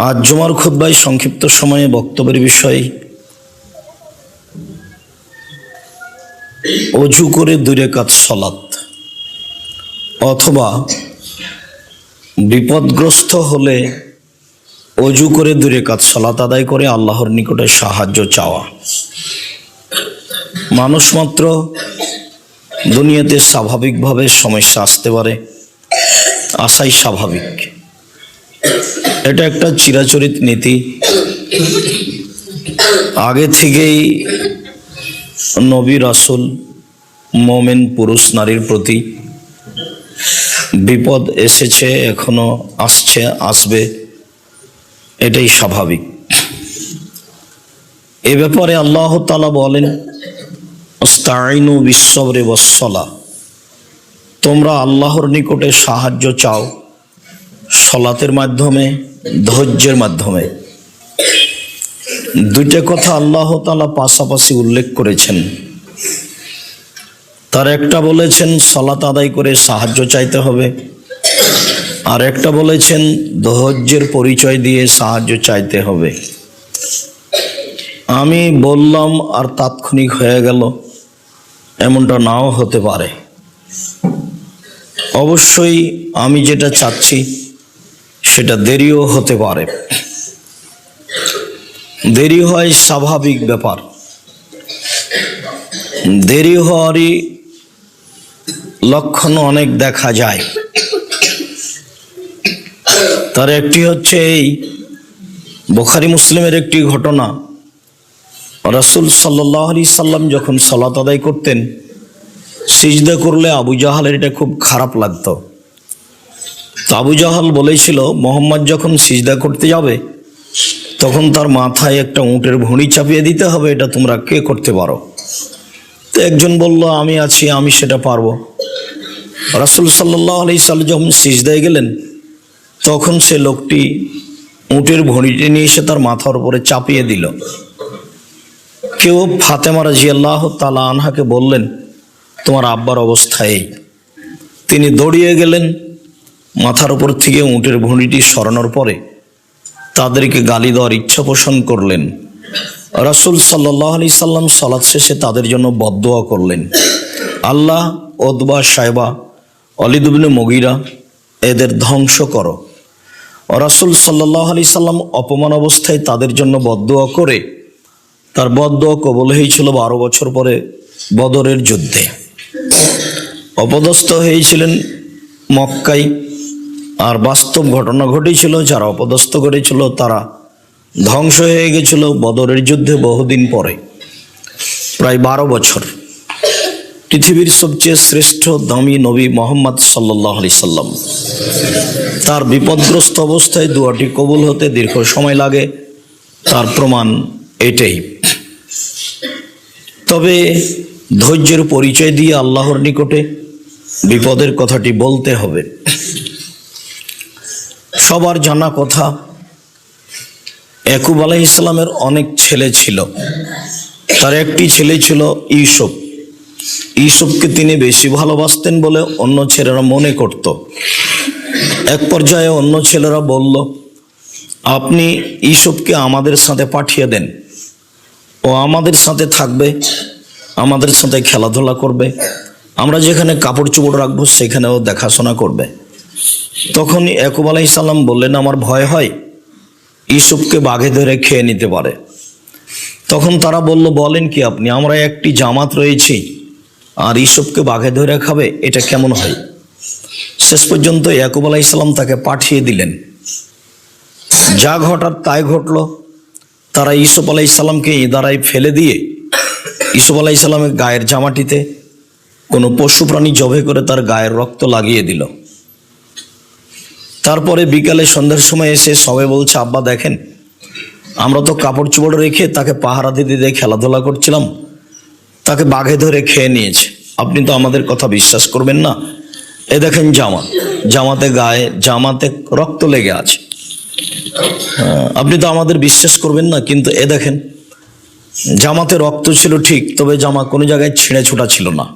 আজ জুমার খুতবায় সংক্ষিপ্ত সময়ে বক্তব্যের বিষয় অজু করে 2 রাকাত সালাত অথবা বিপদগ্রস্ত হলে অজু করে 2 রাকাত সালাত আদায় করে আল্লাহর নিকটে সাহায্য চাওয়া। মানুষ মাত্র দুনিয়াতে স্বাভাবিকভাবে সমস্যা আসতে পারে, আসাই স্বাভাবিক। এটা একটা চিরাচরিত নীতি, আগে থেকেই নবী রাসূল মুমিন পুরুষ নারীর প্রতি বিপদ এসেছে, এখনো আসছে, আসবে, এটাই স্বাভাবিক। এ ব্যাপারে আল্লাহ তাআলা বলেন, আস্তাঈনু বিস-সাবরি ওয়াস-সালাহ, তোমরা আল্লাহর নিকটে সাহায্য চাও সালাতের মাধ্যমে, ধৈর্যের মাধ্যমে। 2টা কথা আল্লাহ তাআলা পাশাপাশি উল্লেখ করেছেন। তার একটা বলেছেন সালাত আদায় করে সাহায্য চাইতে হবে, আর একটা বলেছেন ধৈর্যের পরিচয় দিয়ে সাহায্য চাইতে হবে। আমি বললাম আর তাৎক্ষণিক হয়ে গেল, এমনটা নাও হতে পারে। অবশ্যই আমি যেটা চাচ্ছি সেটা দেরিও হতে পারে। দেরি হয় স্বাভাবিক ব্যাপার। দেরি হওয়ারই লক্ষণ অনেক দেখা যায়। তার একটি হচ্ছে এই বুখারী মুসলিমের একটি ঘটনা। রাসূল সাল্লাল্লাহু আলাইহি সাল্লাম যখন সালাত আদায় করতেন, সিজদা করলে আবু জাহালের এটা খুব খারাপ লাগতো। তো আবু জাহাল বলেছিল, মোহাম্মদ যখন সিজদা করতে যাবে তখন তার মাথায় একটা উটের ভুঁড়ি চাপিয়ে দিতে হবে, এটা তোমরা কে করতে পারো? তো একজন বলল, আমি আছি, আমি সেটা পারবো। রাসূল সাল্লাল্লাহু আলাইহি সাল্লাম যখন সিজদায় গেলেন তখন সে লোকটি উটের ভুঁড়িটি নিয়ে এসে তার মাথার উপরে চাপিয়ে দিল। কেউ ফাতেমা রাদিয়াল্লাহু তাআলা আনহাকে বললেন, তোমার আব্বার অবস্থা এই। তিনি দৌড়িয়ে গেলেন, মাথার উপর থেকে উটের ভুঁড়িটি সরানোর পরে তাদেরকে গালি দেওয়ার ইচ্ছা পোষণ করলেন। রাসূল সাল্লাল্লাহু আলাইহি সাল্লাম সালাত শেষে তাদের জন্য বদদোয়া করলেন, আল্লাহ উতবা, শায়বা, ওয়ালিদ ইবনে মুগীরা এদের ধ্বংস করো। রাসূল সাল্লাল্লাহু আলাইহি সাল্লাম অপমান অবস্থায় তাদের জন্য বদদোয়া করে তার বদদোয়া কবুল হয়েছিল 12 বছর পরে বদরের যুদ্ধে। অপদস্থ হয়েছিলেন মক্কায়, আর বাস্তব ঘটনা ঘটেছিল, যারা অপদস্থ করেছিল তারা ধ্বংস হয়ে গেছিল বদরের যুদ্ধে বহুদিন পরে, প্রায় 12 বছর। পৃথিবীর সবচেয়ে শ্রেষ্ঠ দামি নবী মুহাম্মদ সাল্লাল্লাহু আলাইহি সাল্লাম, তার বিপদগ্রস্ত অবস্থায় দোয়াটি কবুল হতে দীর্ঘ সময় লাগে, তার প্রমাণ এটাই। তবে ধৈর্যের পরিচয় দিয়ে আল্লাহর নিকটে বিপদের কথাটি বলতে হবে। সবার জানা কথা, ইয়াকুব আলাইহিস সালামের অনেক ছেলে ছিল। তার একটি ছেলে ছিল ইউসুফ। ইউসুফকে তিনি বেশি ভালোবাসতেন বলে অন্য ছেলেরা মনে করত। এক পর্যায়ে অন্য ছেলেরা বলল, আপনি ইউসুফকে আমাদের সাথে পাঠিয়ে দেন, ও আমাদের সাথে থাকবে, আমাদের সাথে খেলাধুলা করবে, আমরা যেখানে কাপড় চোপড় রাখবো সেখানেও দেখাশোনা করবে। তখন ইয়াকুব আলাইহিস সালাম বললেন, আমার ভয় হয় ইউসুফকে বাঘে ধরে খেয়ে নিতে পারে। তখন তারা বলল, বলেন কি আপনি, আমরা একটি জামাত রয়েছি আর ইউসুফকে বাঘে ধরে খাবে, এটা কেমন হয়? শেষ পর্যন্ত ইয়াকুব আলাইহিস সালাম তাকে পাঠিয়ে দিলেন। যা ঘটার তাই ঘটল। তারা ইউসুফ আলাইহিস সালামকে ইদারায় ফেলে দিয়ে ইউসুফ আলাইহিস সালামের গায়ের জামাটিতে কোনো পশু প্রাণী জবে করে তার গায়ের রক্ত লাগিয়ে দিল। তারপরে বিকালে সন্ধ্যার সময় এসে সবাই বলছে, আব্বা দেখেন, আমরা তো কাপড় চোপড় রেখে তাকে পাহারা দিতে দিয়ে খেলাধুলা করছিলাম, তাকে বাঘে ধরে খেয়ে নিয়েছে। আপনি তো আমাদের কথা বিশ্বাস করবেন না। এ দেখেন জামাতে গায়ে জামাতে রক্ত লেগে আছে, আপনি তো আমাদের বিশ্বাস করবেন না। কিন্তু এ দেখেন, জামাতে রক্ত ছিল ঠিক, তবে জামা কোনো জায়গায় ছিঁড়ে ছোটা ছিল না।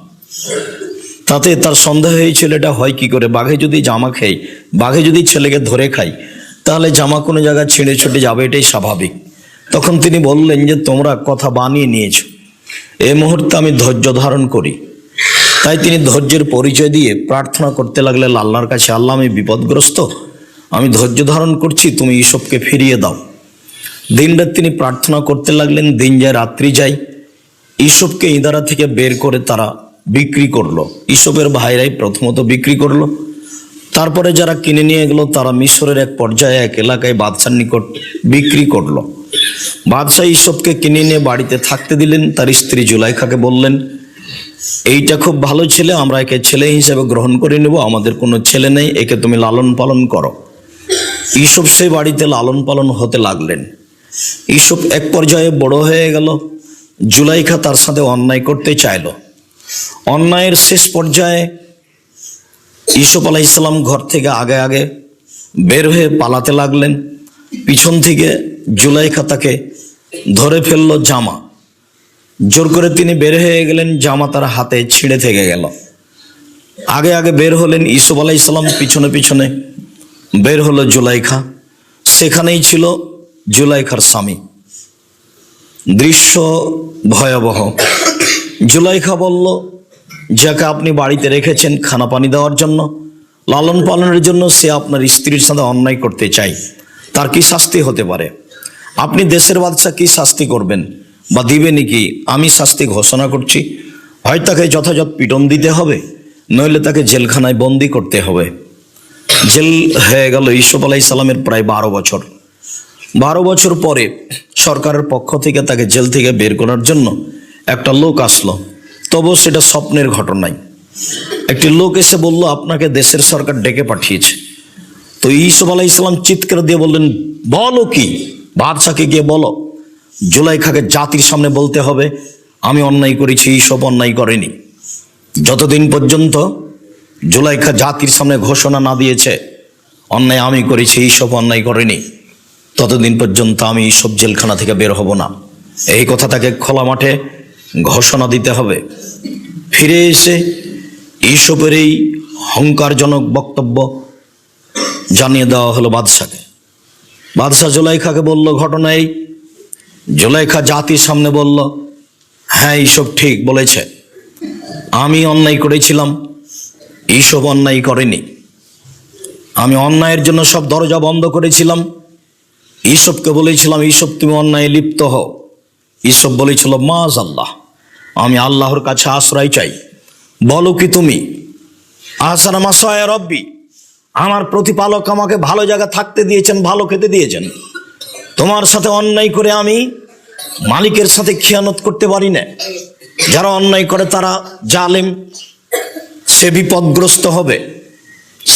তাতে তার সন্দেহ হয়েছিল, এটা হয় কি করে, বাঘে যদি জামা খাই, বাঘে যদি ছেলেকে ধরে খাই, তাহলে জামা কোনো জায়গায় ছিঁড়ে ছুটে যাবে, এটাই স্বাভাবিক। তখন তিনি বললেন যে তোমরা কথা বানিয়ে নিয়েছো, এই মুহূর্তে আমি ধৈর্য ধারণ করি। তাই তিনি ধৈর্যের পরিচয় দিয়ে প্রার্থনা করতে লাগলেন আল্লাহর কাছে, আল্লাহ আমি বিপদগ্রস্ত, আমি ধৈর্য ধারণ করছি, তুমি ইউসুফকে ফিরিয়ে দাও। দিনরাত তিনি প্রার্থনা করতে লাগলেন। দিন যায় রাত্রি যায়, ইউসুফকে ইদারা থেকে বের করে তারা বিক্রি করলো। ইউসুফের ভাইরাই প্রথমত বিক্রি করলো, তারপরে যারা কিনে নিয়ে গেল তারা মিশরের এক পর্যায়ে এক এলাকায় বাদশার নিকট বিক্রি করলো। বাদশাহ ইউসুফকে কিনে নিয়ে বাড়িতে থাকতে দিলেন। তার স্ত্রী জুলাইখাকে বললেন, এইটা খুব ভালো ছেলে, আমরা একে ছেলে হিসেবে গ্রহণ করে নেব, আমাদের কোনো ছেলে নেই, একে তুমি লালন পালন করো। ইউসুফ সেই বাড়িতে লালন পালন হতে লাগলেন। ইউসুফ এক পর্যায়ে বড় হয়ে গেল। জুলাইখা তার সাথে অন্যায় করতে চাইল। অন্যায়ের শেষ পর্যায়ে ইউসুফ আলাইহিসসালাম ঘর থেকে আগে আগে বের হয়ে পালাতে লাগলেন। পিছন থেকে জুলাইখা তাকে ধরে ফেললো জামা, জোর করে তিনি বের হয়ে গেলেন, জামা তার হাতে ছিঁড়ে থেকে গেল। আগে আগে বের হলেন ইউসুফ আলাইহিসসালাম, পিছনে পিছনে বের হলো জুলাইখা। সেখানেই ছিল জুলাইখার স্বামী। দৃশ্য ভয়াবহ। জুলাইখা বলল, যাকে আপনি বাড়িতে রেখেছেন খানা পানি দেওয়ার জন্য, লালন পালনের জন্য, সে আপনার স্ত্রীর সাথে অন্যায় করতে চায়, তার কি শাস্তি হতে পারে? আপনি দেশের বাদশা, কি শাস্তি করবেন বা দিবেনই কি? আমি শাস্তি ঘোষণা করছি, হয় তাকে যথাযথ পিটন দিতে হবে, নইলে তাকে জেলখানায় বন্দি করতে হবে। জেল হয়ে গেল ইউসুফ আলাইহিসসালামের প্রায় 12 বছর। 12 বছর পরে সরকারের পক্ষ থেকে তাকে জেল থেকে বের করার জন্য একটা লোক আসলো। তবু সেটা স্বপ্নের ঘটনাই। একটি লোক এসে বলল, আপনাকে দেশের সরকার ডেকে পাঠিয়েছে। তো ইউসুফ আলাইহিসসালাম চিৎকার দিয়ে বললেন, বলো কি? বাদশাকে গিয়ে বলো, জুলাইখাকে জাতির সামনে বলতে হবে আমি অন্যায় করেছি, ইউসুফ অন্যায় করেনি। যতদিন পর্যন্ত জুলাইখা জাতির সামনে ঘোষণা না দিয়েছে অন্যায় আমি করেছি, ইউসুফ অন্যায় করেনি, ততদিন পর্যন্ত আমি ইউসুফ জেলখানা থেকে বের হব না। এই কথা তাকে খোলা মাঠে ঘোষণা দিতে হবে। ফিরে এসে ইউসুফের এই অহংকারজনক বক্তব্য জানিয়ে দেওয়া হলো বাদশাকে। বাদশাহ জুলাইখাকে বলল, ঘটনা এই। জুলাইখা জাতির সামনে বলল, হ্যাঁ ইউসুফ ঠিক বলেছে, আমি অন্যায় করেছিলাম, ইউসুফ অন্যায় করেনি। আমি অন্যায়ের জন্য সব দরজা বন্ধ করেছিলাম। ইউসুফকে বলেছিলাম, ইউসুফ তুমি অন্যায় লিপ্ত হও। ইউসুফ বলেছিল, মাআযাল্লাহ, আমি আল্লাহর কাছে আশ্রয় চাই। বলো কি তুমি? আহসানা মাসায়া রব্বি, আমার প্রতিপালক আমাকে ভালো জায়গা থাকতে দিয়েছেন, ভালো খেতে দিয়েছেন। তোমার সাথে অন্যায় করে আমি মালিকের সাথে খিয়ানত করতে পারি না। যারা অন্যায় করে তারা জালেম, সে বিপদগ্রস্ত হবে।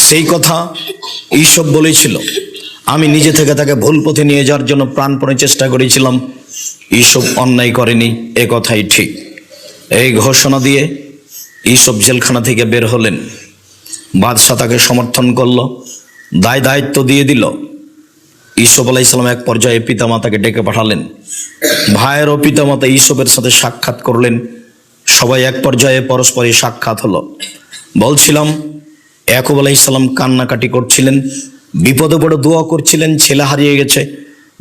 সেই কথা ইউসুফ বলেছিল। আমি নিজে থেকে তাকে ভুল পথে নিয়ে যাওয়ার জন্য প্রাণপণে চেষ্টা করেছিলাম। ইউসুফ অন্যায় করেনি, এ কথাই ঠিক। এই ঘোষণা দিয়ে ইউসুফ জেলখানা থেকে বের হলেন। বাদশাহ তাকে সমর্থন করলো, দায়িত্ব দিয়ে দিল। ইউসুফ আলাইহিসসালাম এক পর্যায়ে পিতামাতাকে ডেকে পাঠালেন। ভাইয়ের ও পিতামাতা ইউসুফের সাথে সাক্ষাৎ করলেন। সবাই এক পর্যায়ে পরস্পরই সাক্ষাৎ হলো। বলছিলাম, ইয়াকুব আলাইহিসসালাম কান্নাকাটি করছিলেন, বিপদে পড়ে দোয়া করছিলেন, ছেলে হারিয়ে গেছে।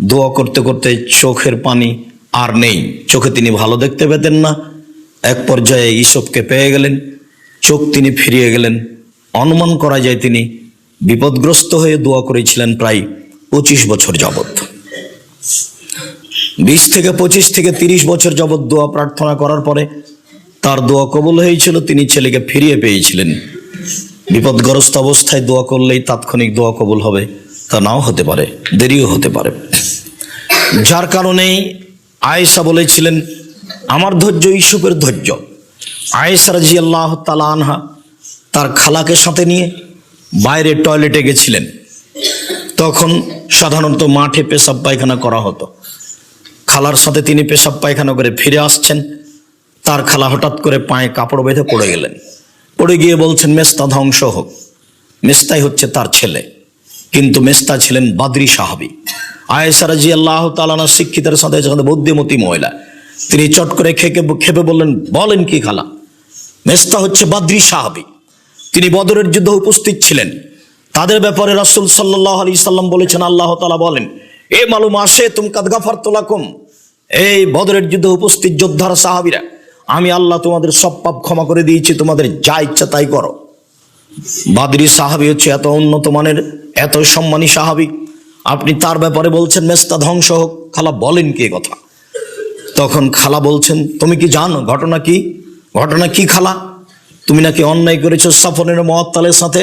দোয়া করতে করতে চোখের পানি আর নেই, চোখে তিনি ভালো দেখতে পেতেন না। এক পর্যায়ে ইউসুফকে পেয়ে গেলেন, চোখ তিনি ফিরিয়ে গেলেন। অনুমান করা যায় তিনি বিপদগ্রস্ত হয়ে দোয়া করেছিলেন প্রায় 25 বছর যাবৎ। 20 থেকে 25 থেকে 30 বছর যাবৎ দোয়া প্রার্থনা করার পরে তার দোয়া কবুল হয়েছিল, তিনি ছেলেকে ফিরিয়ে পেয়েছিলেন। বিপদগ্রস্ত অবস্থায় দোয়া করলেই তাৎক্ষণিক দোয়া কবুল হবে তা নাও হতে পারে, দেরিও হতে পারে। যার কারণেই আয়েশা বলেছিলেন, আমার ধৈর্য ইউসুফের ধৈর্য। আয়েশা রাদিয়াল্লাহু তাআলা আনহা তার খালাকে সাথে নিয়ে বাইরে টয়লেটে গেছিলেন। তখন সাধারণত মাঠে পেশাব পায়খানা করা হতো। খালার সাথে তিনি পেশাব পায়খানা করে ফিরে আসছেন। তার খালা হঠাৎ করে পায়ে কাপড় বেঁধে পড়ে গেলেন। পড়ে গিয়ে বলছেন, মেস্তা ধ্বংস হোক। মেস্তাই হচ্ছে তার ছেলে, কিন্তু মেস্তা ছিলেন বাদরি সাহাবী। আয়েশা রাদিয়াল্লাহু তাআলা আনহা শিক্ষিতের সাথে বুদ্ধিমতী মহিলা, তিনি চট করে খেপে বললেন, বলেন কি খালা? মেস্তা হচ্ছে বাদরি সাহাবী, তিনি বদরের যুদ্ধে উপস্থিত ছিলেন। তাদের ব্যাপারে রাসূল সাল্লাল্লাহু আলাইহি সাল্লাম বলেছেন, আল্লাহ তাআলা বলেন, এ মালুম আসে তুম কাদ গাফারতু লাকুম, এই বদরের যুদ্ধে উপস্থিত যোদ্ধারা সাহাবীরা, আমি আল্লাহ তোমাদের সব পাপ ক্ষমা করে দিয়েছি, তোমাদের যা ইচ্ছা তাই করো। বাদরি সাহাবী হচ্ছে এত উন্নত মানের, এত সম্মানী সাহাবী, আপনি তার ব্যাপারে বলছেন মেস্তা ধ্বংস হোক। খালা বলেন কি কথা? তখন খালা বলছেন, তুমি কি জানো ঘটনা কি? ঘটনা কি খালা? তুমি নাকি অন্যায় করেছো সাফনের মুআত্তালের সাথে,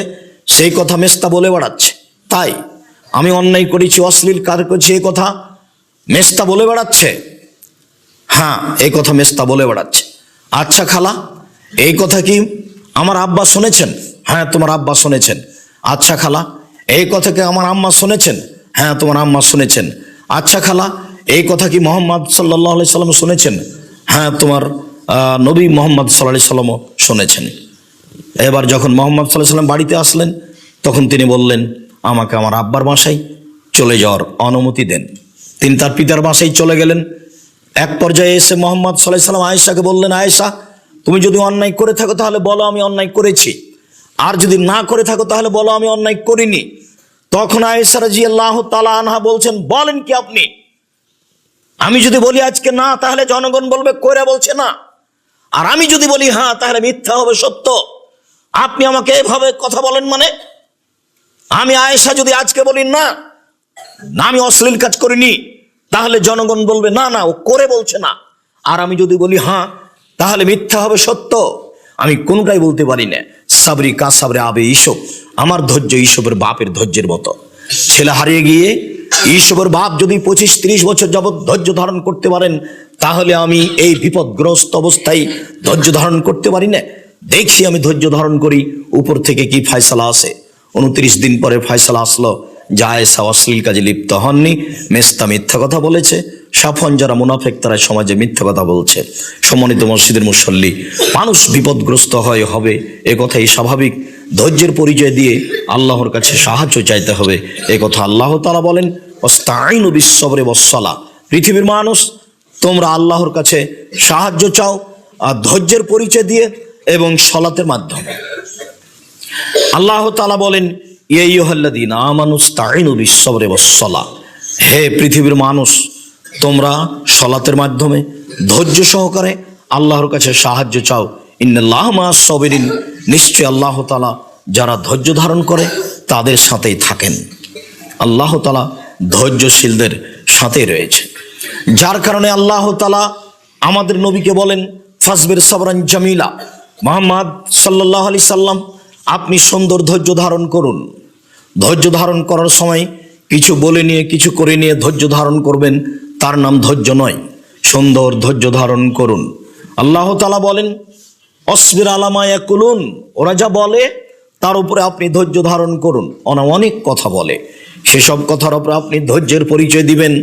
সেই কথা মেস্তা বলে বেড়াচ্ছে। তাই আমি অন্যায় করেছি, অশ্লীল কাজ করেছি, এই কথা মেস্তা বলে বেড়াচ্ছে। হ্যাঁ, এই কথা মেস্তা বলে বেড়াচ্ছে। আচ্ছা খালা, এই কথা কি আমার আব্বা শুনেছেন? হ্যাঁ, তোমার আব্বা শুনেছেন। আচ্ছা খালা, এই কথা কি আমার আম্মা শুনেছেন? হ্যাঁ, তোমার আম্মা শুনেছেন। আচ্ছা খালা, এই কথা কি মুহাম্মদ সাল্লাল্লাহু আলাইহি সাল্লাম শুনেছেন? হ্যাঁ, তোমার নবী মুহাম্মদ সাল্লাল্লাহু আলাইহি সাল্লামও শুনেছেন। এবার যখন মুহাম্মদ সাল্লাল্লাহু আলাইহি সাল্লাম বাড়িতে আসলেন, তখন তিনি বললেন, আমাকে আমার আব্বার বাসায় চলে যাওয়ার অনুমতি দেন। তিনি তার পিতার বাসায় চলে গেলেন। এক পর্যায়ে এসে মুহাম্মদ সাল্লাল্লাহু আলাইহি সাল্লাম আয়েশাকে বললেন, আয়েশা, তুমি যদি অন্যায় করে থাকো তাহলে বলো আমি অন্যায় করেছি, আর যদি না করে থাকো তাহলে বলো আমি অন্যায় করিনি। তখন আয়েশা রাদিয়াল্লাহু তাআলা আনহা বলছেন, বলেন কি আপনি? আমি যদি বলি আজকে না, তাহলে জনগণ বলবে কইরা বলছে না, আর আমি যদি বলি হ্যাঁ, তাহলে মিথ্যা হবে সত্য। আপনি আমাকে এভাবে কথা বলেন মানে? আমি আয়েশা যদি আজকে বলি না, আমি অশ্লীল কাজ করিনি, তাহলে জনগণ বলবে না না, ও করে বলছে না, আর আমি যদি বলি হ্যাঁ, তাহলে মিথ্যা হবে সত্য। আমি কোনটাই বলতে পারি না। সাবরি কা সাবরে আবে ঈসব, আমার ধৈর্য ঈসবের বাপের ধৈর্যের মতো। ছেলে হারিয়ে গিয়ে ঈসবের বাপ যদি 25-30 বছর যাবৎ ধৈর্য ধারণ করতে পারেন, তাহলে আমি এই বিপদগ্রস্ত অবস্থায় ধৈর্য ধারণ করতে পারি না। দেখছি আমি ধৈর্য ধারণ করি, উপর থেকে কি ফয়সালা আসে। 29 দিন পরে ফয়সালা আসলো, আয়েশা অশ্লীল কাজে লিপ্ত হননি, মেস্তা মিথ্যা কথা বলেছে। সাফন যারা মুনাফেক তারা সমাজে মিথ্যা কথা বলছে। সম্মানিত মসজিদের মুসল্লি, মানুষ বিপদগ্রস্ত হবে, এ কথাই স্বাভাবিক। ধৈর্যের পরিচয় দিয়ে আল্লাহর কাছে সাহায্য চাইতে হবে, এ কথা আল্লাহ তাআলা বলেন, ওয়াস্তাঈনু বিস-সাবরি ওয়াস-সালাহ। পৃথিবীর মানুষ, তোমরা আল্লাহর কাছে সাহায্য চাও আর ধৈর্যের পরিচয় দিয়ে এবং সালাতের মাধ্যমে। আল্লাহ তাআলা বলেন, ইয়া আইয়ুহাল্লাযীনা আমানু ইসতাঈনু বিস-সাবরি ওয়াস-সালাহ। হে পৃথিবীর মানুষ, তোমরা সালাতের মাধ্যমে ধৈর্য সহকারে আল্লাহর কাছে সাহায্য চাও। ইন্নাল্লাহা মা'আস-সাবিরিন, নিশ্চয় আল্লাহ তাআলা যারা ধৈর্য ধারণ করে তাদের সাথেই থাকেন। আল্লাহ তাআলা ধৈর্যশীলদের সাথে রয়েছে, যার কারণে আল্লাহ তাআলা আমাদের নবীকে বলেন, ফাসবির সাবরান জামিলা। মুহাম্মদ সাল্লাল্লাহু আলাইহি সাল্লাম, আপনি সুন্দর ধৈর্য ধারণ করুন। ধৈর্য ধারণ করার সময় কিছু বলে নিয়ে কিছু করে নিয়ে ধৈর্য ধারণ করবেন, তার নাম ধৈর্য নয়। সুন্দর ধৈর্য ধারণ করুন। আল্লাহ তাআলা বলেন, অসবির আলা মা ইয়াকুলুন, ওরা যা বলে তার উপরে আপনি ধৈর্য ধারণ করুন। ওরা অনেক কথা বলে, সেসব কথার উপরে আপনি ধৈর্যের পরিচয় দিবেন।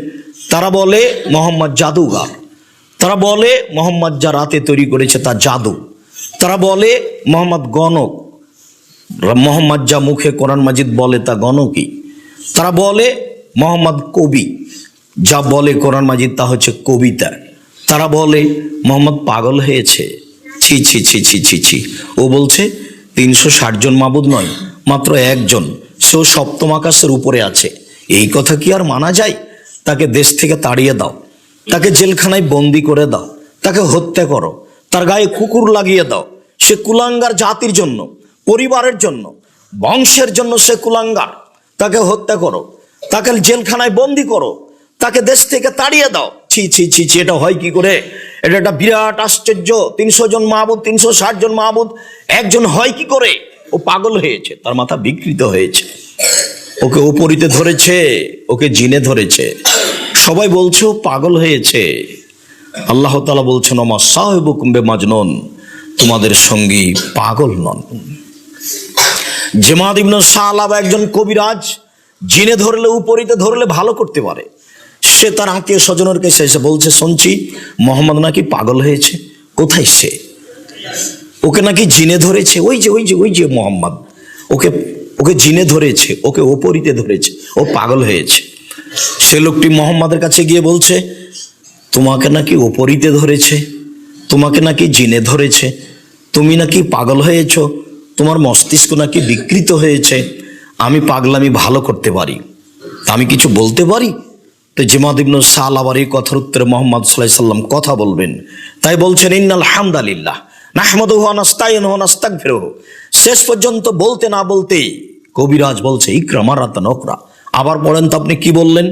তারা বলে মুহাম্মদ জাদুগার, তারা বলে মুহাম্মদ যা রাতে তৈরি করেছে তা জাদু, তারা বলে মুহাম্মদ গণক, মোহাম্মদ যা মুখে কোরআন মাজিদ বলে তা গণকই। তারা বলে মোহাম্মদ কবি, যা বলে কোরআন মাজিদ তা হচ্ছে কবিতা। তারা বলে মোহাম্মদ পাগল হয়েছে, ছি ছি ছি ছি ছি ছি। ও বলছে 360 জন মাবুদ নয়, মাত্র একজন, সেও সপ্তম আকাশের উপরে আছে। এই কথা কি আর মানা যায়? তাকে দেশ থেকে তাড়িয়ে দাও, তাকে জেলখানায় বন্দি করে দাও, তাকে হত্যা করো, তার গায়ে কুকুর লাগিয়ে দাও। সে কুলাঙ্গার জাতির জন্য, পরিবারের জন্য, বংশের জন্য সে কুলাঙ্গার। তাকে হত্যা করো, তাকে জেলখানায় বন্দি করো, তাকে দেশ থেকে তাড়িয়ে দাও। ছি ছি ছি ছি, এটা হয় কি করে? এটা একটা বিরাট আশ্চর্য। 300 জন মাহবুদ, 360 জন মাহবুদ, একজন হয় কি করে? ও পাগল হয়েছে, তার মাথা বিকৃত হয়েছে, ওকে ওপরিতে ধরেছে, ওকে জিনে ধরেছে। সবাই বলছে ও পাগল হয়েছে। আল্লাহ তাআলা বলছেন, ওমা সাহিবুকুম বিমাজনুন, তোমাদের সঙ্গী পাগল নন। জেমাদ ইবনে সালাবা একজন কবিরাজ, জিনে ধরলে উপরিতে ধরলে ভালো করতে পারে। সে তার আত্মীয় স্বজনের কাছে এসে বলছে, শুনছি মোহাম্মদ নাকি পাগল হয়েছে। কোথায় সে? ওকে নাকি জিনে ধরেছে। ওই যে ওই যে ওই যে মোহাম্মদ, ওকে ওকে জিনে ধরেছে, ওকে ওপরিতে ধরেছে, ও পাগল হয়েছে। সে লোকটি মোহাম্মদের কাছে গিয়ে বলছে, তোমাকে নাকি ওপরিতে ধরেছে, তোমাকে নাকি জিনে ধরেছে, তুমি নাকি পাগল হয়েছ, তোমার মস্তিষ্ক নাকি বিকৃত হয়েছে। আমি পাগলামি ভালো করতে পারি, আমি কিছু বলতে পারি। তো জিমাদ ইবনে সাল আবার এই কথার উত্তরে মুহাম্মদ সাল্লাল্লাহু আলাইহি সাল্লাম কথা বলবেন, তাই বলছেন ইন্নাল হামদালিল্লাহ নাহমাদুহু ওয়া নাস্তাইনুহু ওয়া নাস্তাগফিরুহু। শেষ পর্যন্ত বলতে না বলতেই কবিরাজ বলছে ইকরা মারাতান উখরা, আবার পড়েন তো আপনি কি বললেন,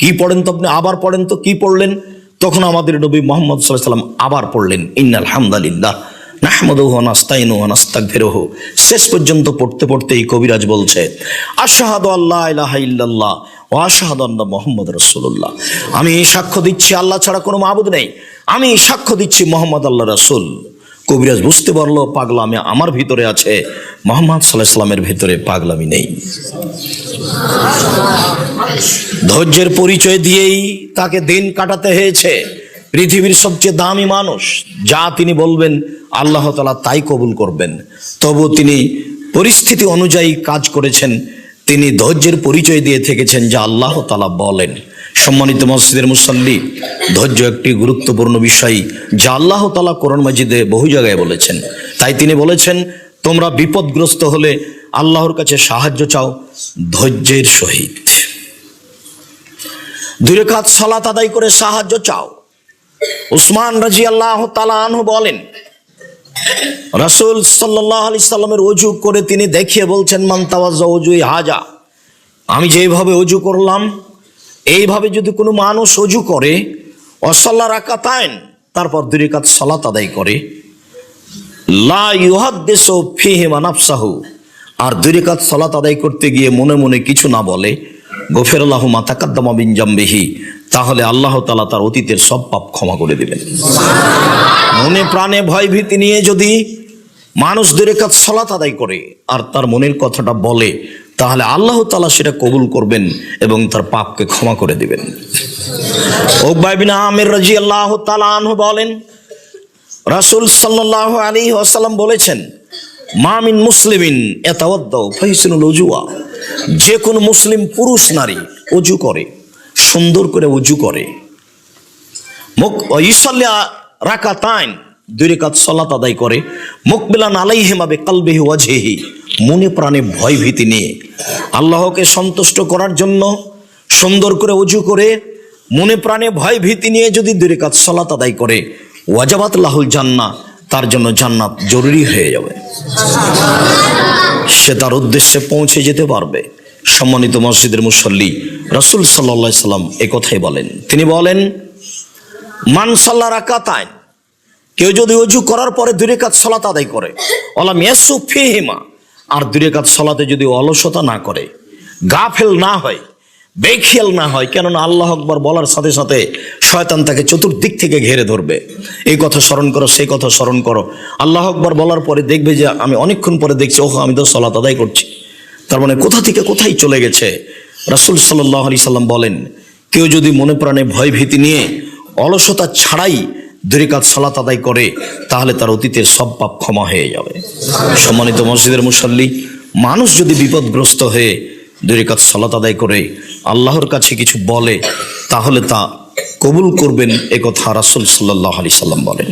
কি পড়েন তো আপনি আবার পড়েন তো কি পড়লেন। তখন আমাদের নবী মুহাম্মদ সাল্লাল্লাহু আলাইহি সাল্লাম আবার পড়লেন ইন্নাল হামদালিল্লাহ নাহমাদুহু ওয়া নাস্তাইনুহু ওয়া নাস্তাগফিরুহু। শেষ পর্যন্ত পড়তে পড়তেই কবিরাজ বলছে আশহাদু আল্লা ইলাহা ইল্লাল্লাহ ওয়া আশহাদু আন্না মুহাম্মাদুর রাসূলুল্লাহ, আমি সাক্ষ্য দিচ্ছি আল্লাহ ছাড়া কোনো মাবুদ নেই, আমি সাক্ষ্য দিচ্ছি মুহাম্মদ আল্লাহর রাসূল। কবিরাজ বুঝতে পারলো পাগলামি আমার ভিতরে আছে, মুহাম্মদ সাল্লাল্লাহু আলাইহি সাল্লামের ভিতরে পাগলামি নেই। ধৈর্যের পরিচয় দিয়েই তাকে দিন কাটাতে হয়েছে। পৃথিবীর সবচেয়ে দামি মানুষ, যা তিনি বলবেন আল্লাহ তাআলা তাই কবুল করবেন। তবু তিনি পরিস্থিতি অনুযায়ী কাজ করেছেন, তিনি ধৈর্যের পরিচয় দিয়ে থেকেছেন যা আল্লাহ তাআলা বলেন। সম্মানিত মসজিদের মুসল্লি, ধৈর্য একটি গুরুত্বপূর্ণ বিষয় যা আল্লাহ তাআলা কোরআন মাজিদে বহু জায়গায় বলেছেন। তাই তিনি বলেছেন তোমরা বিপদগ্রস্ত হলে আল্লাহর কাছে সাহায্য চাও ধৈর্যের সহিত। 2 রাকাত সালাত আদায় করে সাহায্য চাও। উসমান রাদিয়াল্লাহু তাআলা আনহু বলেন রাসূল সাল্লাল্লাহু আলাইহি সাল্লামের ওযু করে তিনি দেখিয়ে বলছেন মান তাওয়াজ্জা ওযুই হাজা, আমি যেভাবে ওযু করলাম এইভাবে যদি কোনো মানুষ ওযু করে ওয়াসাল্লা রাকাতাইন, তারপর 2 রাকাত সালাত আদায় করে, লা ইউহাদ্দিসু ফীহিমা নাফসাহু, আর 2 রাকাত সালাত আদায় করতে গিয়ে মনে মনে কিছু না বলে, গফির লাহু মা তাকাদ্দামা মিন জামবিহি, তাহলে আল্লাহ তাআলা তার অতীতের সব পাপ ক্ষমা করে দিবেন। মনে প্রাণে ভয় ভীতি নিয়ে যদি মানুষ 2 রাকাত সালাত আদায় করে আর তার মনের কথাটা বলে, তাহলে আল্লাহ তাআলা সেটা কবুল করবেন এবং তার পাপকে ক্ষমা করে দিবেন। উকবা ইবনে আমির রাদিয়াল্লাহু তাআলা আনহু বলেন রাসূল সাল্লাল্লাহু আলাইহি ওয়াসাল্লাম বলেছেন মা মিন মুসলিমিন ইয়াতাওয়াদ্দাউ ফাইসিনুল উজুয়া, যে কোনো মুসলিম পুরুষ নারী ওযু করে, সুন্দর করে ওযু করে, ইসাল্লি রাকাতাইন 2 রাকাত সালাত আদায় করে, মুকবিলান আলাইহিমা বিকলবিহি ওয়াজহিহি, মনে প্রাণে ভয় ভীতি নিয়ে আল্লাহকে সন্তুষ্ট করার জন্য সুন্দর করে ওযু করে মনে প্রাণে ভয় ভীতি নিয়ে যদি 2 রাকাত সালাত আদায় করে, ওয়াজাবাত লাহুল জান্নাহ, তার জন্য জান্নাত জরুরি হয়ে যাবে, সে তার উদ্দেশ্যে পৌঁছে যেতে পারবে। সম্মানিত মসজিদের মুসল্লি, রাসূল সাল্লাল্লাহু আলাইহি সাল্লাম এই কথাই বলেন। তিনি বলেন মান সাল্লা রাকাতাইন, কেউ যদি ওযু করার পরে 2 রাকাত সালাত আদায় করে, ওয়ালাম ইয়াসু ফীহিমা, আর 2 রাকাত সালাতে যদি অলসতা না করে, গাফেল না হয়, বেখেয়াল না হয়, কেননা আল্লাহ আকবার বলার সাথে সাথে শয়তান তাকে চতুর্দিক থেকে ঘিরে ধরবে, এই কথা স্মরণ করো সেই কথা স্মরণ করো। আল্লাহ আকবার বলার পরে দেখবে যে আমি অনেকক্ষণ পরে দেখছি ওহ আমি তো সালাত আদায় করছি, তার মানে কোথা থেকে কোথায় চলে গেছে। রাসূল সাল্লাল্লাহু আলাইহি সাল্লাম বলেন কেউ যদি মনে প্রাণে ভয় ভীতি নিয়ে অলসতা ছাড়াই 2 রাকাত সালাত আদায় করে, তাহলে তার অতীতের সব পাপ ক্ষমা হয়ে যাবে। সম্মানিত মসজিদের মুসল্লি, মানুষ যদি বিপদগ্রস্ত হয়ে 2 রাকাত সালাত আদায় করে আল্লাহর কাছে কিছু বলে, তাহলে তা কবুল করবেন, একথা রাসূল সাল্লাল্লাহু আলাইহি সাল্লাম বলেন।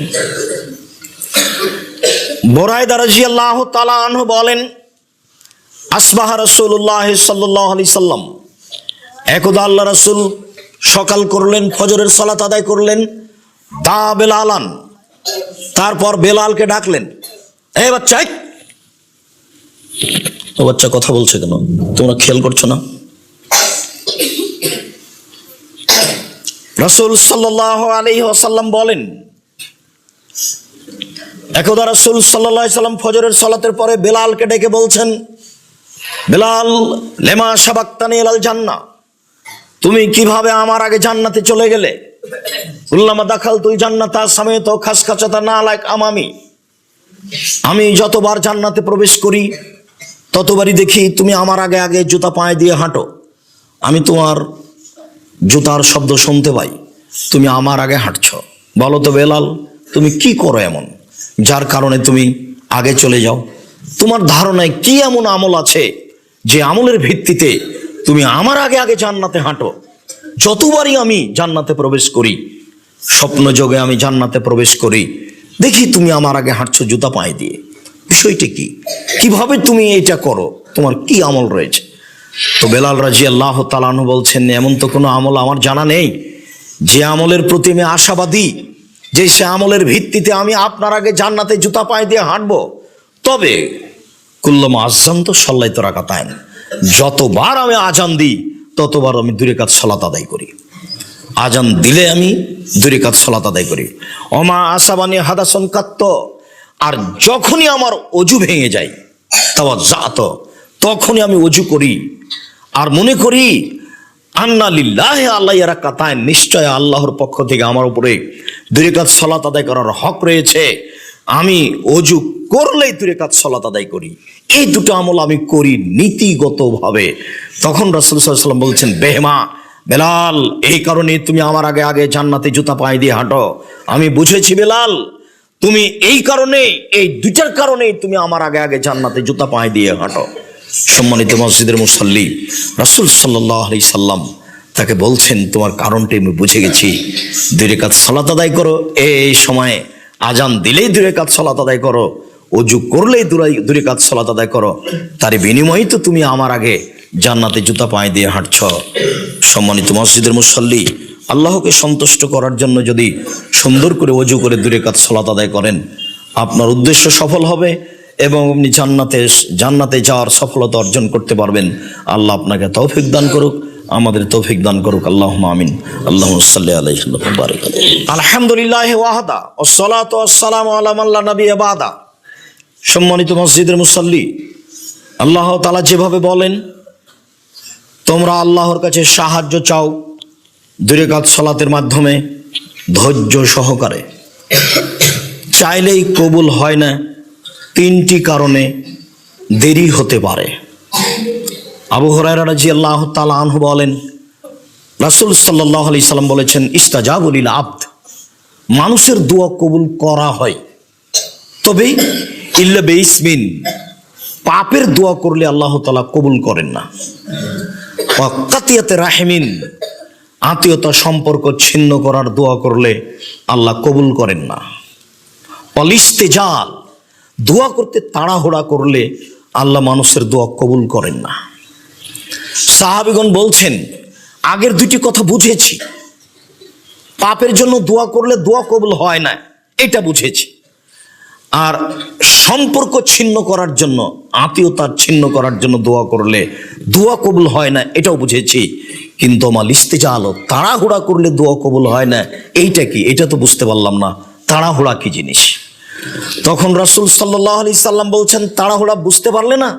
বুরায়দা রাদিয়াল্লাহু তাআলা আনহু বলেন আসবাহা রাসূলুল্লাহ সাল্লাল্লাহু আলাইহি সাল্লাম, একদা আল্লাহ রাসূল সকাল করলেন, ফজরের সালাত আদায় করলেন, দা বেলালান, তারপর বেলালকে ডাকলেন, এই বাচ্চা, ও বাচ্চা কথা বলছে কেন, তোমরা খেয়াল করছো না? রাসূল সাল্লাল্লাহু আলাইহি ওয়াসাল্লাম বলেন একদা রাসূল সাল্লাল্লাহু আলাইহি সাল্লাম ফজরের সালাতের পরে বেলালকে ডেকে বলছেন, বেলাল লেমা সাবাক্তানি ইলাল জান্নাহ, তুমি কিভাবে আমার আগে জান্নাতে চলে গেলে? কুল্লামা দাখালতুল জান্নাতা সামাইতু খাসখাসাতা নালাক আমামি, আমি যতবার জান্নাতে প্রবেশ করি ততবারই দেখি তুমি আমার আগে আগে জুতা পায়ে দিয়ে হাঁটো, আমি তোমার জুতার শব্দ শুনতে পাই, তুমি আমার আগে হাঁটছো। বলো তো বেলাল, তুমি কি করো এমন যার কারণে তুমি আগে চলে যাও? তোমার ধারণায় কি এমন আমল আছে যে আমলের ভিত্তিতে তুমি আমার আগে আগে জান্নাতে হাঁটো? যতবারই আমি জান্নাতে প্রবেশ করি, স্বপ্ন যোগে আমি জান্নাতে প্রবেশ করি, দেখি তুমি আমার আগে হাঁটছো জুতা পায়ে দিয়ে, বিষয়টা কি? কিভাবে তুমি এটা করো? তোমার কি আমল রয়েছে? তো বেলাল রাদিয়াল্লাহু তাআলা আনহু বলছেন, এমন তো কোনো আমল আমার জানা নেই যে আমলের প্রতি আমি আশাবাদী, যে সে আমলের ভিত্তিতে আমি আপনার আগে জান্নাতে জুতা পায়ে দিয়ে হাঁটবো। তবে কুল্লামা আযানতু সাল্লাইতু রাকাতাইন, যতবার আমি আজান দিই ততবার আমি 2 রাকাত সালাত আদায় করি। আজান দিলে আমি 2 রাকাত সালাত আদায় করি। ওমা আসাবানি হাদাসন কাত্ত, আর যখনই আমার অজু ভেঙে যায় তাওয়াজ্জাত, তখনই আমি অজু করি আর মনে করি আন্না লিল্লাহি আলাইয়া রাকাতাইন, নিশ্চয় আল্লাহর পক্ষ থেকে আমার উপরে 2 রাকাত সালাত আদায় করার হক রয়েছে। আমি অজু করলেই 2 রাকাত সালাত আদায় করি। এই দুটো আমল আমি করি নীতিগতভাবে। তখন রাসূল সাল্লাল্লাহু আলাইহি ওয়াসাল্লাম বলছেন, বেহেমা বেলাল, এই কারণে তুমি আমার আগে আগে জান্নাতে জুতা পায়ে দিয়ে হাঁটো। আমি বুঝেছি বেলাল, তুমি এই কারণে, এই দুটার কারণেই তুমি আমার আগে আগে জান্নাতে জুতা পায়ে দিয়ে হাঁটো। সম্মানিত মসজিদের মুসাল্লি, রাসূল সাল্লাল্লাহু আলাইহি সাল্লাম তাকে বলছেন, তোমার কারণটি আমি বুঝে গেছি। 2 রাকাত সালাত আদায় করো, এই সময়ে আজান দিলেই 2 রাকাত সালাত আদায় করো, অজু করলেই 2 রাকাত সালাত আদায় করো, তার বিনিময়ে তো তুমি আমার আগে জান্নাতে জুতা পায়ে দিয়ে হাঁটছ। সম্মানিত মসজিদের মুসাল্লি, আল্লাহকে সন্তুষ্ট করার জন্য যদি সুন্দর করে অজু করে 2 রাকাত সালাত আদায় করেন, আপনার উদ্দেশ্য সফল হবে এবং আপনি জান্নাতে যাওয়ার সফলতা অর্জন করতে পারবেন। আল্লাহ আপনাকে তৌফিক দান করুক, আমাদের তৌফিক দান করুক। আল্লাহুম্মা আমিন। আল্লাহুম্মা সাল্লি আলাইহি ওয়া বারিক আলাইহি। আলহামদুলিল্লাহি ওয়াহদা ওয়াসসালাতু ওয়াসসালামু আলা মান লা নাবিয়্যা বাদা। সম্মানিত মসজিদের মুসাল্লি, আল্লাহ তাআলা যেভাবে বলেন, তোমরা আল্লাহর কাছে সাহায্য চাও 2 রাকাত সালাতের মাধ্যমে ধৈর্য সহকারে, চাইলেই কবুল হয় না 3টি কারণে দেরি হতে পারে। আবু হুরায়রা রাদিয়াল্লাহু তাআলা আনহু বলেন, রাসূল সাল্লাল্লাহু আলাইহি সাল্লাম বলেছেন, ইস্তাজাবু লিল আবদ, মানুষের দোয়া কবুল করা হয়, তবে ইল্লা বিইসমিন, পাপের দোয়া করলে আল্লাহ তাআলা কবুল করেন না। ওয়া কাতিয়াতে রাহিমিন, আত্মীয়তা সম্পর্ক ছিন্ন করার দোয়া করলে আল্লাহ কবুল করেন না। ওয়াল ইস্তিজাল, দোয়া করতে তাড়াহুড়া করলে আল্লাহ মানুষের দোয়া কবুল করেন না। সাহাবীগণ বলছেন, আগের 2টি কথা বুঝেছি, পাপের জন্য দোয়া করলে দোয়া কবুল হয় না, এটা বুঝেছি। আর সম্পর্ক ছিন্ন করার জন্য, আত্মীয়তা ছিন্ন করার জন্য দোয়া করলে দোয়া কবুল হয় না, এটাও বুঝেছি। কিন্তু আমার ইস্তিজাল, তাড়াহুড়া করলে দোয়া কবুল হয় না, এইটা কি? এটা তো বুঝতে পারলাম না, তাড়াহুড়া কি জিনিস? তখন রাসূল সাল্লাল্লাহু আলাইহি সাল্লাম বলছেন, তাড়াহুড়া বুঝতে পারলে না?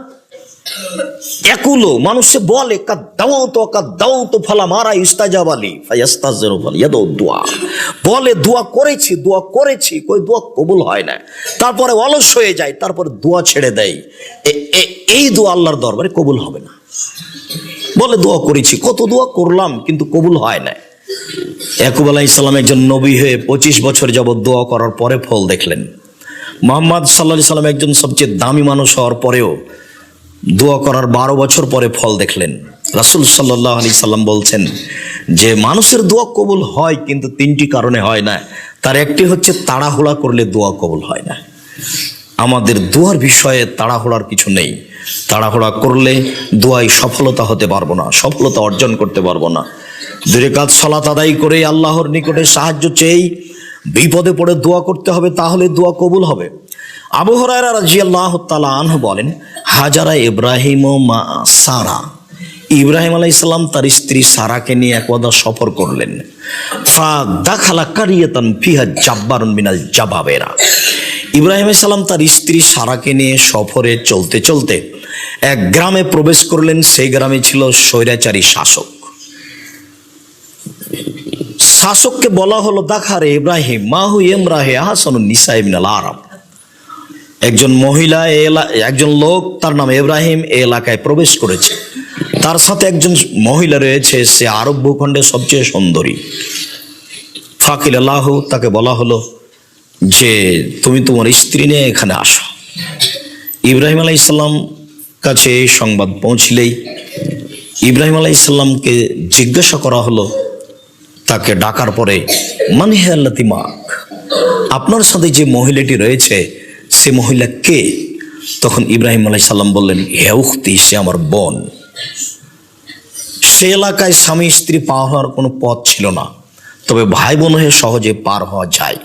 একুলো মানুষে বলে কাদাউতু ফালামারা ইস্তাজাবালি ফায়াস্তাজিরু ফালিয়াদু দুআ, বলে দোয়া করেছি কই দোয়া কবুল হয় না, তারপরে অলস হয়ে যায়, তারপরে দোয়া ছেড়ে দেয়। এই দোয়া আল্লাহর দরবারে কবুল হবে না। বলে দোয়া করেছি, কত দোয়া করলাম কিন্তু কবুল হয় না। ইয়াকুব আলাইহিস সালাম একজন নবী হয়ে 25 বছর যাবত দোয়া করার পরে ফল দেখলেন। মুহাম্মদ সাল্লাল্লাহু আলাইহি সাল্লাম একজন সবচেয়ে দামি মানুষ হওয়ার পরেও দোয়া করার 12 বছর পরে ফল দেখলেন। রাসূল সাল্লাল্লাহু আলাইহি সাল্লাম বলছেন যে মানুষের দোয়া কবুল হয় কিন্তু 3টি কারণে হয় না। তার একটি হচ্ছে তাড়াহুড়া করলে দোয়া কবুল হয় না। আমাদের দোয়ার বিষয়ে তাড়াহুড়ার কিছু নেই। তাড়াহুড়া করলে দোয়ায় সফলতা হতে পারবো না, সফলতা অর্জন করতে পারবো না। 2 রাকাত সালাত আদায় করে আল্লাহর নিকটে সাহায্য চেয়ে বিপদে পড়ে দোয়া করতে হবে, তাহলে দোয়া কবুল হবে। আবু হুরায়রা রাদিয়াল্লাহু তাআলা আনহু বলেন, হাজারা ইব্রাহিম মা সারা, ইব্রাহিম আলাইহিস সালাম তার স্ত্রী সারাকে নিয়ে একদা সফর করলেন। ফা দাখালা কারিয়াতান ফিহা জাব্বারুন মিনাল জাবাবেরা, ইব্রাহিম আলাইহিস সালাম তার স্ত্রী সারাকে নিয়ে সফরে চলতে চলতে এক গ্রামে প্রবেশ করলেন। সেই গ্রামে ছিল স্বৈরাচারী শাসক। শাসককে বলা হলো, দাখারে ইব্রাহিম মাহু ইমরাহে আহসানুন নিসা মিনাল আরব, একজন মহিলা, একজন লোক তার নাম ইব্রাহিম এই এলাকায় প্রবেশ করেছে, তার সাথে একজন মহিলা রয়েছে, সে আরব ভূখণ্ডের সবচেয়ে সুন্দরী। ফাকিল আল্লাহ, তাকে বলা হলো যে তুমি তোমার স্ত্রী নিয়ে এখানে আসো। ইব্রাহিম আলাইহিস সালাম কাছে এই সংবাদ পৌঁছলেই ইব্রাহিম আলাইহিস সালামকে জিজ্ঞাসা করা হলো, তাকে ডাকার পরে, মান হিয়া আল্লাতী মাক, আপনার সাথে যে মহিলাটি রয়েছে সে মহিলা কে? তখন ইব্রাহিম আলাইহিস সালাম বললেন, হে উখতি, সে আমার বোন। সে এলাকায় স্বামী স্ত্রী পার হওয়ার কোনো পথ ছিল না, তবে ভাই বোন হয়ে সহজে পার হওয়া যায়।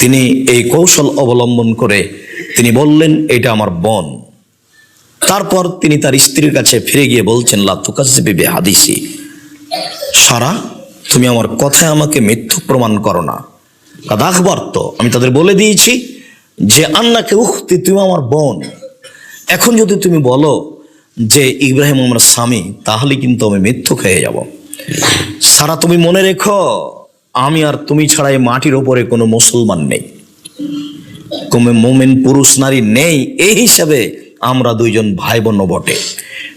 তিনি এই কৌশল অবলম্বন করে তিনি বললেন, এটা আমার বোন। তারপর তিনি তার স্ত্রীর কাছে ফিরে গিয়ে বলছেন, লা তুকাজ্জিবি বিহাদিসি, সারা তুমি আমার কথায় আমাকে মিথ্যুক প্রমাণ করো না। কাদ আখবারত, আমি তাদের বলে দিয়েছি যে আন্নাকে উখতি, তুমি আমার বোন। এখন যদি তুমি বলো যে ইব্রাহিম আমার স্বামী, তাহলে কিন্তু আমি মিথ্যুক হয়ে যাব। সারা তুমি মনে রেখো, আমি আর তুমি ছাড়া এই মাটির ওপরে কোনো মুসলমান নেই, কোনো মুমিন পুরুষ নারী নেই, এই হিসাবে আমরা দুইজন ভাই বোন বটে,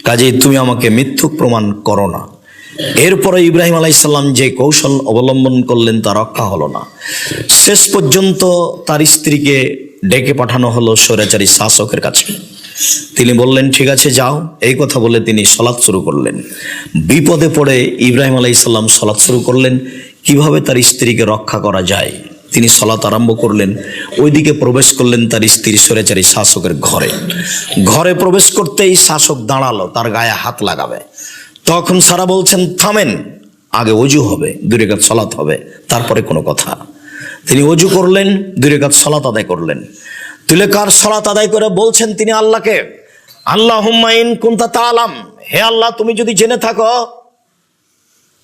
কাজেই তুমি আমাকে মিথ্যুক প্রমাণ করো না। এরপরে ইব্রাহিম আলাইসাল্লাম যে কৌশল অবলম্বন করলেন তা রক্ষা হলো না। শেষ পর্যন্ত তার স্ত্রীকে ডেকে পাঠানো হলো স্বৈরাচারী শাসকের কাছে। তিনি বললেন, ঠিক আছে যাও। এই কথা বলে তিনি সালাত শুরু করলেন। বিপদে পড়ে ইব্রাহিম আলাইসাল্লাম সালাত শুরু করলেন, কিভাবে তার স্ত্রীকে রক্ষা করা যায়। তিনি সালাত আরম্ভ করলেন, ওইদিকে প্রবেশ করলেন তার স্ত্রী স্বৈরাচারী শাসকের ঘরে। ঘরে প্রবেশ করতেই শাসক দাঁড়ালো, তার গায়ে হাত লাগাবে। তখন সারা বলছেন, থামেন, আগে অজু হবে, 2 রাকাত সালাত হবে, তারপরে কোনো কথা। তিনি অজু করলেন, 2 রাকাত সালাত আদায় করলেন। তুলেকার সালাত আদায় করে বলছেন তিনি আল্লাহকে, আল্লাহুম্মা ইন কুনতা তাআলাম, হে আল্লাহ তুমি যদি জেনে থাকো,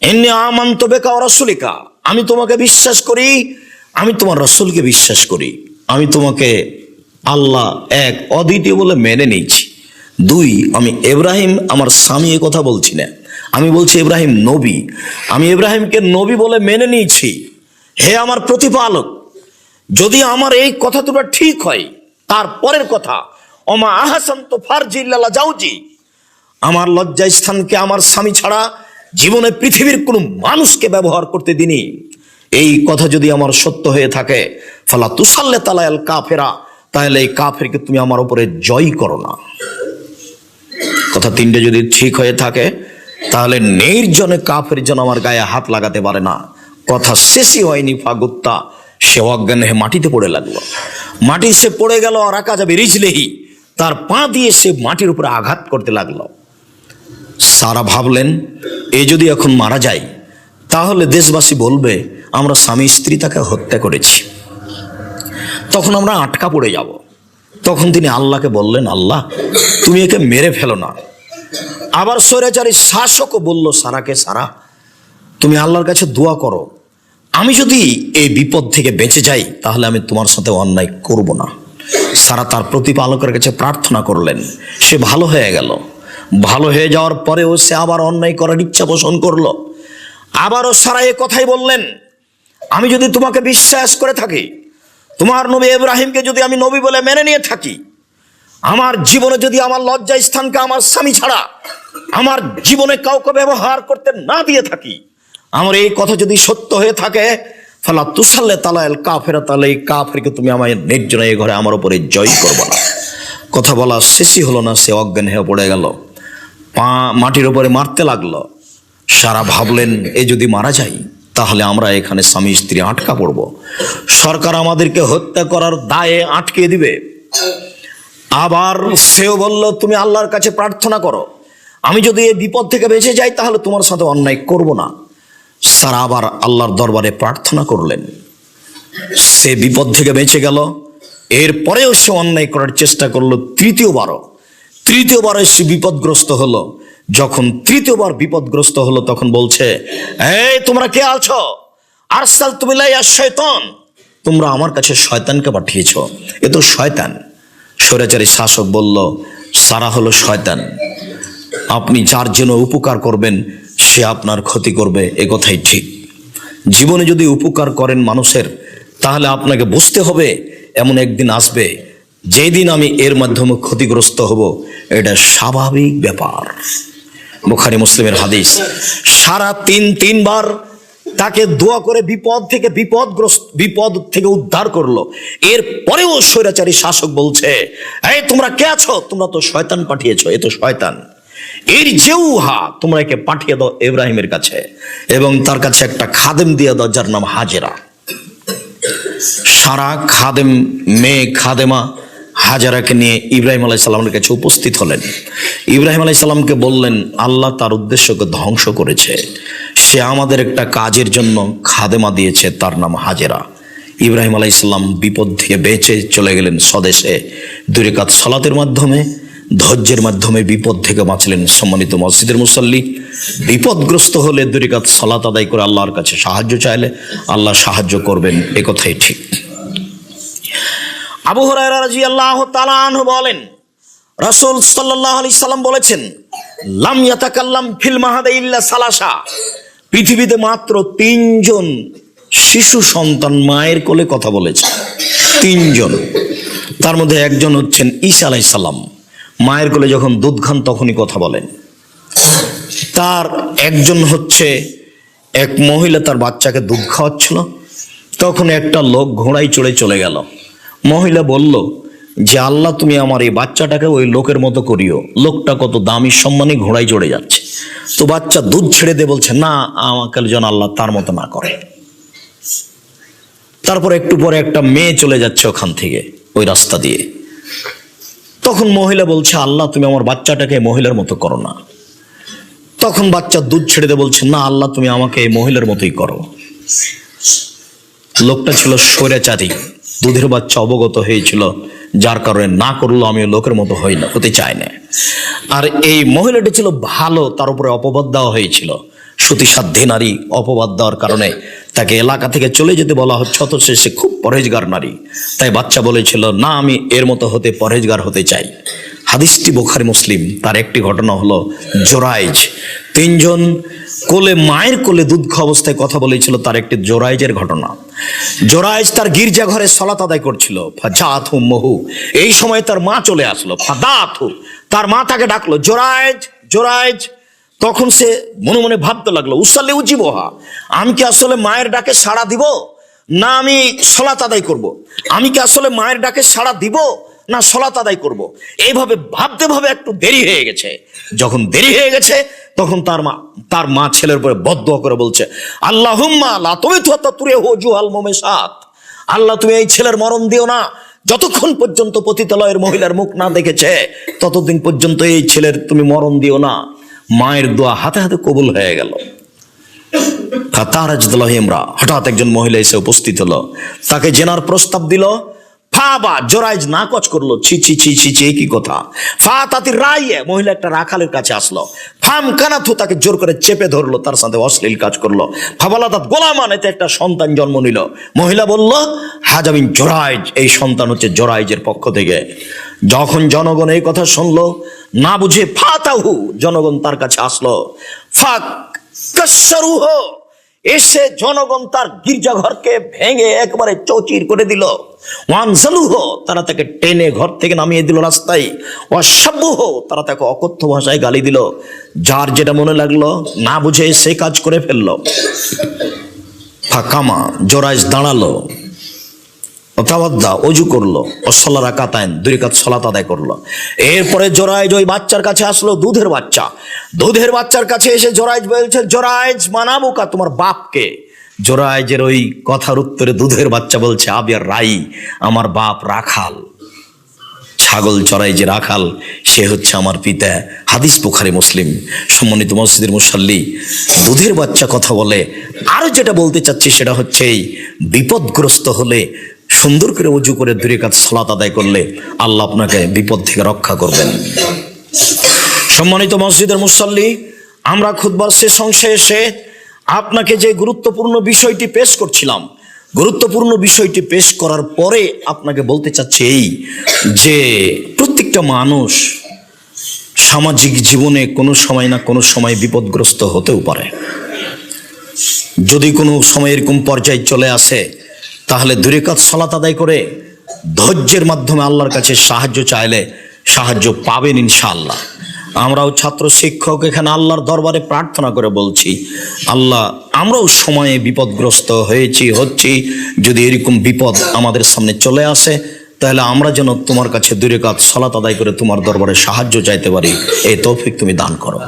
ইন্নী আমানতু বিকা ওয়া রাসূলিকা, আমি তোমাকে বিশ্বাস করি, আমি তোমার রাসূলকে বিশ্বাস করি, আমি তোমাকে আল্লাহ এক অদ্বিতীয় বলে মেনে নিয়েছি। 2, আমি ইব্রাহিম আমার স্বামী, এ কথা বলছি না, আমি বলছি ইব্রাহিম নবী, আমি ইব্রাহিমকে নবী বলে মেনে নিয়েছি। হে আমার প্রতিপালক, যদি আমার এই কথা দুটো ঠিক হয়, তারপরের কথা, ওমা আহসানতু ফারজি ইল্লা জাওজি, আমার লজ্জা স্থানকে আমার স্বামী ছাড়া জীবনে পৃথিবীর কোনো মানুষকে ব্যবহার করতে দিনি। এই কথা যদি আমার সত্য হয়ে থাকে, ফালা তুসাল্লিত আলাল কাফেরা, তাহলে এই কাফেরকে তুমি আমার উপরে জয় করো না। কথা 3টে যদি ঠিক হয়ে থাকে, তাহলে নির্জনে কাফের যেন আমার গায়ে হাত লাগাতে পারে না। কথা শেষই হয়নি, ফাগুত্তা, সে অজ্ঞান হয়ে মাটিতে পড়ে লাগলো। মাটি সে পড়ে গেল, আর রাখা যাবে রিজলেহি, তার পা দিয়ে সে মাটির উপরে আঘাত করতে লাগলো। সারা ভাবলেন, এ যদি এখন মারা যায়, তাহলে দেশবাসী বলবে আমরা স্বামী স্ত্রী তাকে হত্যা করেছি, তখন আমরা আটকা পড়ে যাব। তখন তিনি আল্লাহকে বললেন, আল্লাহ তুমি একে মেরে ফেলো না। আবার স্বৈরাচারী শাসকও বলল সারাকে, সারা তুমি আল্লাহর কাছে দোয়া করো, আমি যদি এই বিপদ থেকে বেঁচে যাই, তাহলে আমি তোমার সাথে অন্যায় করব না। সারা তার প্রতিপালকের কাছে প্রার্থনা করলেন, সে ভালো হয়ে গেল। ভালো হয়ে যাওয়ার পরেও সে আবার অন্যায় করার ইচ্ছা পোষণ করলো। আবারও সারা এ কথাই বললেন, আমি যদি তোমাকে বিশ্বাস করে থাকি, তোমার নবী ইব্রাহিমকে যদি আমি নবী বলে মেনে নিয়ে থাকি, আমার জীবনে যদি আমার লজ্জা স্থানকে আমার স্বামী ছাড়া আমার জীবনে কাউকে ব্যবহার করতে না দিয়ে থাকি, আমার এই কথা যদি সত্য হয়ে থাকে, ফালা তুসাল্লিত আলাল কাফেরা, তাহলে এই কাফেরকে তুমি আমার নির্জনে এই ঘরে আমার উপরে জয় করবে না। কথা বলা শেষই হলো না, সে অজ্ঞান হয়ে পড়ে গেল, পা মাটির উপরে মারতে লাগলো। সারা ভাবলেন, এ যদি মারা যায়, তাহলে আমরা এখানে স্বামী স্ত্রী আটকা পড়ব, সরকার আমাদেরকে হত্যা করার দায়ে আটকে দিবে। আবার সেও বলল, তুমি আল্লাহর কাছে প্রার্থনা করো, আমি যদি এই বিপদ থেকে বেঁচে যাই, তাহলে তোমার সাথে অন্যায় করব না। সারা আবার আল্লাহর দরবারে প্রার্থনা করলেন, সে বিপদ থেকে বেঁচে গেল। এরপরেও সে অন্যায় করার চেষ্টা করলো তৃতীয়বারে সে বিপদগ্রস্ত হলো। যখন তৃতীয়বার বিপদগ্রস্ত হলো, তখন বলছে, এই তোমরা কে আছো? আরসালতু ইলাইয়া শাইতান, তোমরা আমার কাছে শয়তানকে পাঠিয়েছ, এ তো শয়তান। স্বৈরাচারী শাসক বলল, সারা হলো শয়তান, আপনি যার জন্য উপকার করবেন সে আপনার ক্ষতি করবে, এ কথাই ঠিক। জীবনে যদি উপকার করেন মানুষের, তাহলে আপনাকে বুঝতে হবে এমন একদিন আসবে যেই দিন আমি এর মাধ্যমে ক্ষতিগ্রস্ত হব, এটা স্বাভাবিক ব্যাপার। বুখারী মুসলিমের হাদিস। সারা তিনবার তাকে দোয়া করে বিপদ থেকে উদ্ধার করলো। এর পরেও স্বৈরাচারী শাসক বলছে, এই তোমরা কে আছো? তোমরা তো শয়তান পাঠিয়েছো, এ তো শয়তান। এর জেউহা, তোমরা একে পাঠিয়ে দাও ইব্রাহিমের কাছে, এবং তার কাছে একটা খাদেম দিয়ে দাও যার নাম হাজেরা। সারা খাদেম, মেয়ে খাদেমা হাজারাকে নিয়ে ইব্রাহিম আলাইহিস সালামের কাছে উপস্থিত হলেন। ইব্রাহিম আলাইহিস সালামকে বললেন, আল্লাহ তার উদ্দেশ্যকে ধ্বংস করেছে, সে আমাদের একটা কাজের জন্য খাদেমা দিয়েছে, তার নাম হাজেরা। ইব্রাহিম আলাইহিস সালাম বিপদ থেকে বেঁচে চলে গেলেন স্বদেশে। 2 রাকাত সালাতের মাধ্যমে, ধৈর্যের মাধ্যমে বিপদ থেকে বাঁচলেন। সম্মানিত মসজিদের মুসল্লি, বিপদগ্রস্ত হলে 2 রাকাত সালাত আদায় করে আল্লাহর কাছে সাহায্য চাইলে আল্লাহ সাহায্য করবেন, এ কথাই ঠিক। আবু হুরায়রা রাদিয়াল্লাহু তাআলা আনহু বলেন, রাসূল সাল্লাল্লাহু আলাইহি সাল্লাম বলেছেন, লাম ইয়াতাকাল্লাম ফিল মাহাদি ইল্লা সালাসা, পৃথিবীতে মাত্র 3 জন শিশু সন্তান মায়ের কোলে কথা বলেছে। 3 জন, তার মধ্যে একজন হচ্ছেন ঈসা আলাইহিস সালাম, মায়ের কোলে যখন দুধ খান তখনই কথা বলেন। তার একজন হচ্ছে এক মহিলা তার বাচ্চাকে দুধ খাওয়াচ্ছিল, তখন একটা লোক ঘোড়ায় চড়ে চলে গেল। মহিলা বলল যে, আল্লাহ তুমি আমার এই বাচ্চাটাকে ওই লোকের মতো করিও, লোকটা কত দামি সম্মানী ঘোড়ায় চড়ে যাচ্ছে। তো বাচ্চা দুধ ছেড়ে দিয়ে বলছে, না, আমাকে যেন আল্লাহ তার মতো না করে। তারপর একটু পরে একটা মেয়ে চলে যাচ্ছে ওখান থেকে, ওই রাস্তা দিয়ে। তখন মহিলা বলছে, আল্লাহ তুমি আমার বাচ্চাটাকে মহিলার মতো করো না। তখন বাচ্চা দুধ ছেড়ে দিয়ে বলছে, না, আল্লাহ তুমি আমাকে এই মহিলার মতোই করো। লোকটা ছিল স্বৈরাচারী, দুধের বাচ্চা অবগত হয়েছিল, যার কারণে না করলো আমি লোকের মতো হতে চাই না। আর এই মহিলাটি ছিল ভালো, তার উপরে অপবাদ দেওয়া হয়েছিল, সতীসাধ্যী নারী। অপবাদ দেওয়ার কারণে তাকে এলাকা থেকে চলে যেতে বলা হচ্ছে, অথচ সে খুব পরহেজগার নারী। তাই বাচ্চা বলেছিল, না, আমি এর মতো পরহেজগার হতে চাই। হাদিসটি বুখারী মুসলিম। তার একটি ঘটনা হলো জোরাইজ। 3 জন কোলে, মায়ের কোলে দুধ খাওয়া অবস্থায় কথা বলেছিল, তার একটি জোরাইজের ঘটনা। জোরাইজ তার গির্জা ঘরে সালাত আদায় করছিল। ফাজাতহু উম্মুহু, এই সময় তার মা চলে আসলো। ফাদাতহু, তার মা তাকে ডাকলো, জোরাইজ, জোরাইজ। তখন সে মনে মনে ভাবতে লাগলো, উসাল্লি উজিবহা, আমি কি আসলে মায়ের ডাকে সাড়া দিব, না আমি সালাত আদায় করব? আমি কি আসলে মায়ের ডাকে সাড়া দিব, না সালাত আদায় করব? এইভাবে ভাবতে ভাবে একটু দেরি হয়ে গেছে। যখন দেরি হয়ে গেছে তখন তার মা ছেলের উপরে বদদোয়া করে বলছে, আল্লাহুম্মা লা তুমিতু হাত্তা তুরিহু জুহাল মুমিসাত, আল্লাহ তুমি এই ছেলের মরণ দিও না, যতক্ষণ পর্যন্ত পতিতালয়ের মহিলার মুখ না দেখেছে ততদিন পর্যন্ত এই ছেলের তুমি মরণ দিও না। মায়ের দোয়া হাতে হাতে কবুল হয়ে গেল। হঠাৎ একজন মহিলা এসে উপস্থিত হলো, তাকে জেনার প্রস্তাব দিল। ফাবা, জোরাইজ নাকচ করলো, ছি ছি ছি ছি ছি, কি কথা। ফা তাতি রাইয়ে, মহিলা একটা রাখালের কাছে আসলো। ফাম কানাথু, তাকে জোর করে চেপে ধরলো, তার সাথে অশ্লীল কাজ করলো। ফাবালাদাত গোলামান, এতে একটা সন্তান জন্ম নিল। মহিলা বলল, হাজামিন জোরাইজ, এই সন্তান হচ্ছে জোরাইজের পক্ষ থেকে। যখন জনগণ এই কথা শুনলো, না বুঝে ফাতাহু, জনগণ তার কাছে আসলো। ফাক কাসসারুহ, এসে জনগণ তার গির্জাঘরকে ভেঙে একবারে চৌচির করে দিল। ওয়ানজালুহ, তারা তাকে টেনে ঘর থেকে নামিয়ে দিল রাস্তায়। ওয়াসাব্বুহ, তারা তাকে অকথ্য ভাষায় গালি দিল। যার যেটা মনে লাগলো, না বুঝে সে কাজ করে ফেললো। ফাকামা, জোরাইজ দাঁড়ালো। তাওয়াদ্দা, ওযু করলো। ওয়াসাল্লা রাকাতাইন, 2 রাকাত সালাত আদায় করলো। এরপরে জোরাইজ ওই বাচ্চার কাছে আসলো, দুধের বাচ্চার কাছে এসে জোরাইজ বলছে, জোরাইজ মানাবুকা, তোমার বাপকে। জোরাইজের ওই কথার উত্তরে দুধের বাচ্চা বলছে, আবিয়ার রাই, আমার বাপ রাখাল, ছাগল চড়াই যে রাখাল, সে হচ্ছে আমার পিতা। হাদিস বুখারী মুসলিম। সম্মানিত মসজিদের মুসল্লি, দুধের বাচ্চা কথা বলে। আরো যেটা বলতে চাচ্ছি সেটা হচ্ছে, এই বিপদগ্রস্ত হলে সুন্দর করে ওযু করে 2 রাকাত সালাত আদায় করলে আল্লাহ আপনাকে বিপদ থেকে রক্ষা করবেন। সম্মানিত মসজিদের মুসল্লি, আমরা খুতবার শেষ অংশে এসে আপনাকে যে গুরুত্বপূর্ণ বিষয়টি পেশ করছিলাম, গুরুত্বপূর্ণ বিষয়টি পেশ করার পরে আপনাকে বলতে চাচ্ছি এই যে, প্রত্যেকটা মানুষ সামাজিক জীবনে কোনো সময় না কোনো সময় বিপদগ্রস্ত হতেও পারে। যদি কোনো সময় এরকম পর্যায়ে চলে আসে, তাহলে 2 রাকাত সালাত আদায় করে ধৈর্যের মাধ্যমে আল্লাহর কাছে সাহায্য চাইলে সাহায্য পাবেন ইনশাআল্লাহ। আমরাও ছাত্র শিক্ষক এখানে আল্লাহর দরবারে প্রার্থনা করে বলছি, আল্লাহ, আমরাও সময়ে বিপদগ্রস্ত হচ্ছি। যদি এরকম বিপদ আমাদের সামনে চলে আসে, তাহলে আমরা যেন তোমার কাছে 2 রাকাত সালাত আদায় করে তোমার দরবারে সাহায্য চাইতে পারি, এই তৌফিক তুমি দান করো।